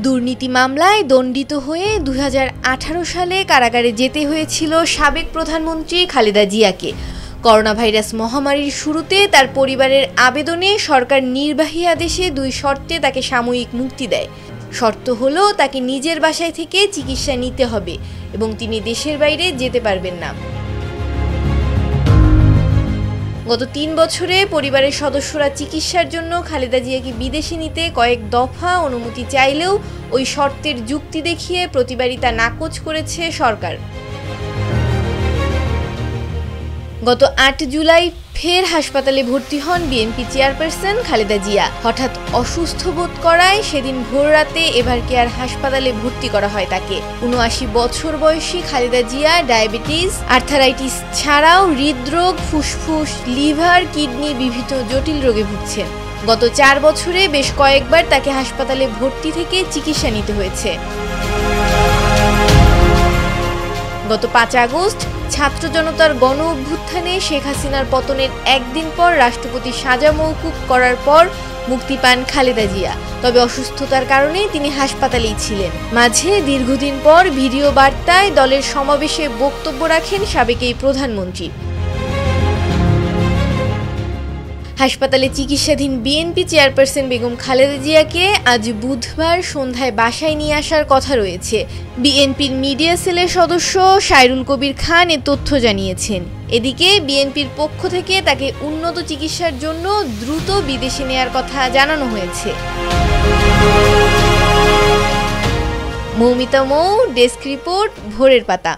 দুর্নীতি মামলায় দণ্ডিত হয়ে ২০১৮ সালে কারাগারে যেতে হয়েছিল সাবেক প্রধানমন্ত্রী খালেদা জিয়াকে। করোনা ভাইরাস মহামারীর শুরুতে তার পরিবারের আবেদনে সরকার নির্বাহী আদেশে ২ শর্তে তাকে সাময়িক মুক্তি দেয়। শর্ত হলো তাকে নিজের বাসায় থেকে চিকিৎসা নিতে হবে এবং তিনি দেশের বাইরে যেতে পারবেন না। গত ৩ বছরে পরিবারের সদস্যরা চিকিৎসার জন্য খালেদা জিয়াকে বিদেশে নিতে কয়েক দফা অনুমতি চাইলেও ওই শর্তের যুক্তি দেখিয়ে প্রতিবারই তা নাকচ করেছে সরকার। গত ৮ জুলাই ফের হাসপাতালে ভর্তি হন বিএনপি চেয়ারপারসন খালেদা জিয়া। হঠাৎ অসুস্থ বোধ করায় সেদিন ভোররাতে এভারকেয়ার হাসপাতালে ভর্তি করা হয় তাকে। ৭৯ বছর বয়সী খালেদা জিয়া ডায়াবেটিস, আর্থারাইটিস ছাড়াও হৃদরোগ, ফুসফুস, লিভার, কিডনি বিভিন্ন জটিল রোগে ভুগছেন। গত ৪ বছরে বেশ কয়েকবার তাকে হাসপাতালে ভর্তি থেকে চিকিৎসা নিতে হয়েছে। গত ৫ আগস্ট ছাত্র জনতার গণ অভ্যুত্থানে শেখ হাসিনার পতনের একদিন পর রাষ্ট্রপতি সাজা মওকুফ করার পর মুক্তি পান খালেদা জিয়া। তবে অসুস্থতার কারণে তিনি হাসপাতালেই ছিলেন। মাঝে দীর্ঘদিন পর ভিডিও বার্তায় দলের সমাবেশে বক্তব্য রাখেন সাবেক এই প্রধানমন্ত্রী। হাসপাতালে চিকিৎসাধীন বিএনপি চেয়ারপারসন বেগম খালেদা জিয়াকে আজ বুধবার সন্ধ্যায় বাসায় নিয়ে আসার কথা রয়েছে। বিএনপির মিডিয়া সেলের সদস্য সাইরুল কবির খান এ তথ্য জানিয়েছেন। এদিকে বিএনপির পক্ষ থেকে তাকে উন্নত চিকিৎসার জন্য দ্রুত বিদেশে নেয়ার কথা জানানো হয়েছে। মৌমিতা মৌ, ডেস্ক রিপোর্ট, ভোরের পাতা।